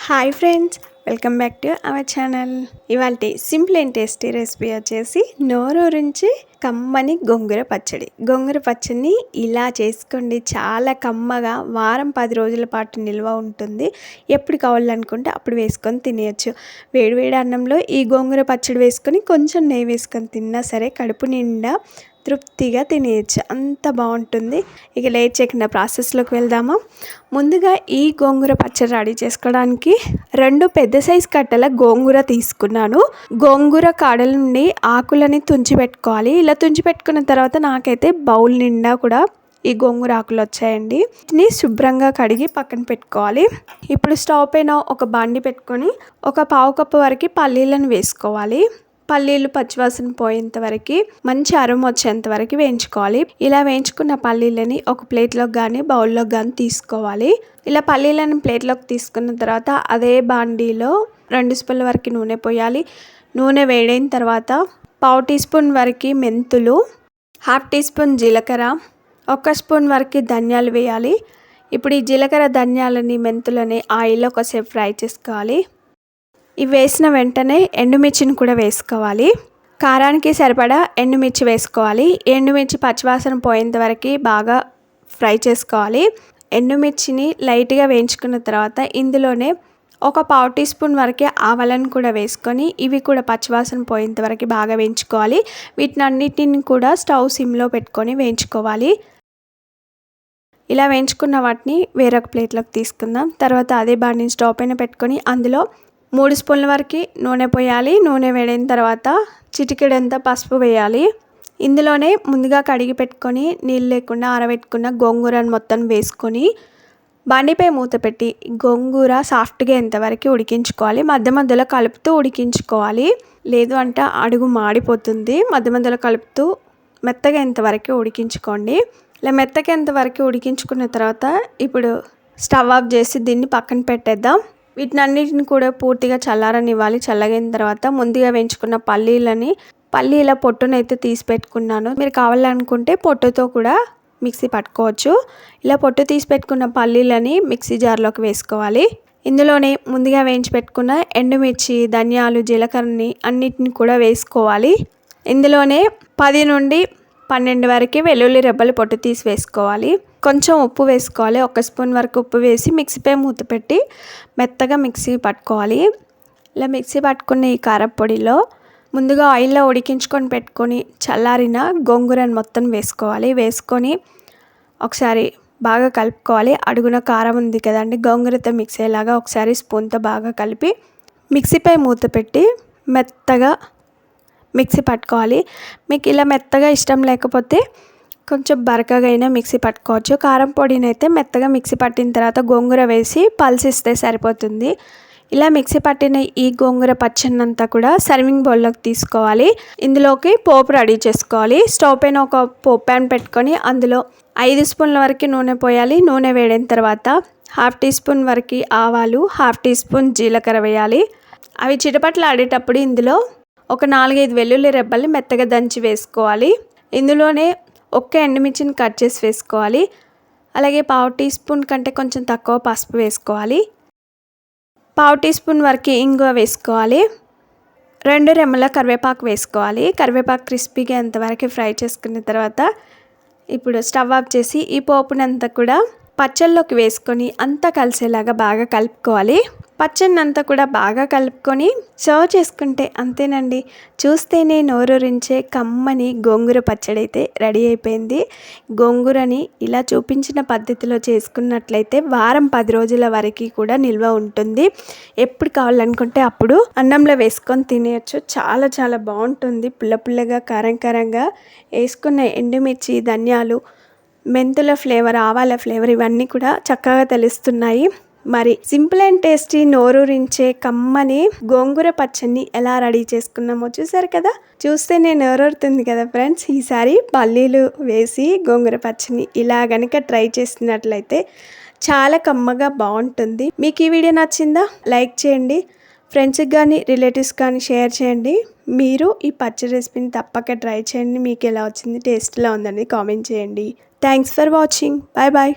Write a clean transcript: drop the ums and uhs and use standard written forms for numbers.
Hi friends, welcome back to our channel. ఇవాళ simple and tasty recipe వచ్చేసి నోరూరించి కమ్మని గోంగూర పచ్చడి. గోంగూర పచ్చడిని ఇలా చేసుకోండి, చాలా కమ్మగా వారం 10 రోజుల పాటు నిల్వ ఉంటుంది. ఎప్పుడు కావాలనుకుంటే అప్పుడు వేసుకొని తినేయచ్చు. వేడివేడి అన్నంలో ఈ గోంగూర పచ్చడి వేసుకొని కొంచెం నెయ్యి వేసుకొని తిన్నా సరే కడుపు నిండా తృప్తిగా తినేయచ్చు, అంత బాగుంటుంది. ఇక లేట్ చేయకుండా ప్రాసెస్లోకి వెళ్దామా. ముందుగా ఈ గోంగూర పచ్చడి రెడీ చేసుకోవడానికి 2 పెద్ద సైజు కట్టల గోంగూర తీసుకున్నాను. గోంగూర కాడల నుండి ఆకులని తుంచి పెట్టుకోవాలి. ఇలా తుంచి పెట్టుకున్న తర్వాత నాకైతే బౌల్ నిండా కూడా ఈ గోంగూర ఆకులు వచ్చాయండి. వీటిని శుభ్రంగా కడిగి పక్కన పెట్టుకోవాలి. ఇప్పుడు స్టవ్ పైన ఒక బాండి పెట్టుకొని ఒక 1/2 కప్పు వరకు పల్లీలను వేసుకోవాలి. పల్లీలు పచ్చివాసన పోయేంత వరకు, మంచి అరుమ వచ్చేంత వరకు వేయించుకోవాలి. ఇలా వేయించుకున్న పల్లీలని ఒక ప్లేట్లోకి కానీ బౌల్లోకి కానీ తీసుకోవాలి. ఇలా పల్లీలను ప్లేట్లోకి తీసుకున్న తర్వాత అదే బాండీలో 2 స్పూన్ల వరకు నూనె పోయాలి. నూనె వేడైన తర్వాత 1/2 టీ స్పూన్ వరకు మెంతులు, 1/2 టీ స్పూన్ జీలకర్ర, 1 స్పూన్ వరకు ధనియాలు వేయాలి. ఇప్పుడు ఈ జీలకర్ర ధనియాలని మెంతులని ఆయిల్లో ఒకసేపు ఫ్రై చేసుకోవాలి. ఇవి వేసిన వెంటనే ఎండుమిర్చిని కూడా వేసుకోవాలి. కారానికి సరిపడా ఎండుమిర్చి వేసుకోవాలి. ఎండుమిర్చి పచ్చివాసన పోయేంత వరకు బాగా ఫ్రై చేసుకోవాలి. ఎండుమిర్చిని లైట్గా వేయించుకున్న తర్వాత ఇందులోనే ఒక 1/2 టీ స్పూన్ వరకు ఆవాలను కూడా వేసుకొని ఇవి కూడా పచ్చివాసన పోయేంత వరకు బాగా వేయించుకోవాలి. వీటిని అన్నిటిని కూడా స్టవ్ సిమ్లో పెట్టుకొని వేయించుకోవాలి. ఇలా వేయించుకున్న వాటిని వేరొక ప్లేట్లోకి తీసుకుందాం. తర్వాత అదే బాండిని స్టవ్ పైన పెట్టుకొని అందులో 3 స్పూన్ల వరకు నూనె పోయాలి. నూనె వేడైన తర్వాత చిటికెడంత పసుపు వేయాలి. ఇందులోనే ముందుగా కడిగి పెట్టుకొని నీళ్ళు లేకుండా ఆరబెట్టుకున్న గోంగూరను మొత్తం వేసుకొని బాండిపై మూత పెట్టి గోంగూర సాఫ్ట్గా ఎంతవరకు ఉడికించుకోవాలి. మధ్య మధ్యలో కలుపుతూ ఉడికించుకోవాలి, లేదు అంటే అడుగు మాడిపోతుంది. మధ్య మధ్యలో కలుపుతూ మెత్తగా ఎంతవరకు ఉడికించుకోండి. ఇలా మెత్తగా ఎంతవరకు ఉడికించుకున్న తర్వాత ఇప్పుడు స్టవ్ ఆఫ్ చేసి దీన్ని పక్కన పెట్టేద్దాం. వీటినన్నిటిని కూడా పూర్తిగా చల్లారనివ్వాలి. చల్లగిన తర్వాత ముందుగా వేయించుకున్న పల్లీల పొట్టునైతే తీసి పెట్టుకున్నాను. మీరు కావాలనుకుంటే పొట్టుతో కూడా మిక్సీ పట్టుకోవచ్చు. ఇలా పొట్టు తీసి పెట్టుకున్న పల్లీలని మిక్సీ జార్లోకి వేసుకోవాలి. ఇందులోనే ముందుగా వేయించి పెట్టుకున్న ఎండుమిర్చి, ధనియాలు, జీలకర్రని అన్నిటిని కూడా వేసుకోవాలి. ఇందులోనే 10 నుండి 12 వరకు వెల్లుల్లి రెబ్బలు పొట్టు తీసి వేసుకోవాలి. కొంచెం ఉప్పు వేసుకోవాలి. 1 స్పూన్ వరకు ఉప్పు వేసి మిక్సీపై మూత పెట్టి మెత్తగా మిక్సీ పట్టుకోవాలి. ఇలా మిక్సీ పట్టుకున్న ఈ కారపొడిలో ముందుగా ఆయిల్లో ఉడికించుకొని పెట్టుకొని చల్లారిన గోంగూరను మొత్తం వేసుకోవాలి. వేసుకొని ఒకసారి బాగా కలుపుకోవాలి. అడుగున కారం ఉంది కదండి, గోంగూరతో మిక్స్ అయ్యేలాగా ఒకసారి స్పూన్తో బాగా కలిపి మిక్సీపై మూత పెట్టి మెత్తగా మిక్సీ పట్టుకోవాలి. మీకు ఇలా మెత్తగా ఇష్టం లేకపోతే కొంచెం బరకగా అయినా మిక్సీ పట్టుకోవచ్చు. కారం పొడిని అయితే మెత్తగా మిక్సీ పట్టిన తర్వాత గోంగూర వేసి పల్సిస్తే సరిపోతుంది. ఇలా మిక్సీ పట్టిన ఈ గోంగూర పచ్చడినంతా కూడా సర్వింగ్ బౌల్లోకి తీసుకోవాలి. ఇందులోకి పోపు రెడీ చేసుకోవాలి. స్టవ్ పైన ఒక పోపు ప్యాన్ పెట్టుకొని అందులో 5 స్పూన్ల వరకు నూనె పోయాలి. నూనె వేడిన తర్వాత 1/2 టీ స్పూన్ వరకు ఆవాలు, 1/2 టీ స్పూన్ జీలకర్ర వేయాలి. అవి చిటపట్లు ఆడేటప్పుడు ఇందులో ఒక 4-5 వెల్లుల్లి రెబ్బల్ని మెత్తగా దంచి వేసుకోవాలి. ఇందులోనే 1 ఎండుమిర్చిని కట్ చేసి వేసుకోవాలి. అలాగే 1/2 టీ స్పూన్ కంటే కొంచెం తక్కువ పసుపు వేసుకోవాలి. 1/2 టీ స్పూన్ వరకు ఇంగువ వేసుకోవాలి. 2 రెమ్మల కరివేపాకు వేసుకోవాలి. కరివేపాకు క్రిస్పీగా ఎంతవరకు ఫ్రై చేసుకున్న తర్వాత ఇప్పుడు స్టవ్ ఆఫ్ చేసి ఈ పోపునంతా కూడా పచ్చళ్ళలోకి వేసుకొని అంతా కలిసేలాగా బాగా కలుపుకోవాలి. పచ్చడిని అంతా కూడా బాగా కలుపుకొని సర్వ్ చేసుకుంటే అంతేనండి, చూస్తేనే నోరూరించే కమ్మని గోంగూర పచ్చడి అయితే రెడీ అయిపోయింది. గోంగూరని ఇలా చూపించిన పద్ధతిలో చేసుకున్నట్లయితే వారం 10 రోజుల వరకు కూడా నిల్వ ఉంటుంది. ఎప్పుడు కావాలనుకుంటే అప్పుడు అన్నంలో వేసుకొని తినేయచ్చు. చాలా చాలా బాగుంటుంది. పుల్ల పుల్లగా, కారం కారంగా వేసుకున్న ఎండుమిర్చి, ధనియాలు, మెంతుల ఫ్లేవర్, ఆవాల ఫ్లేవర్ ఇవన్నీ కూడా చక్కగా తెలుస్తున్నాయి. మరి సింపుల్ అండ్ టేస్టీ నోరూరించే కమ్మని గోంగూర పచ్చడిని ఎలా రెడీ చేసుకున్నామో చూసారు కదా. చూస్తేనే నోరూరుతుంది కదా ఫ్రెండ్స్. ఈసారి పల్లీలు వేసి గోంగూర పచ్చడిని ఇలా గనక ట్రై చేసినట్లయితే చాలా కమ్మగా బాగుంటుంది. మీకు ఈ వీడియో నచ్చిందా? లైక్ చేయండి. ఫ్రెండ్స్కి కానీ రిలేటివ్స్ కానీ షేర్ చేయండి. మీరు ఈ పచ్చడి రెసిపీని తప్పక ట్రై చేయండి. మీకు ఎలా వచ్చింది, టేస్ట్లా ఉందని కామెంట్ చేయండి. Thanks for watching. Bye bye.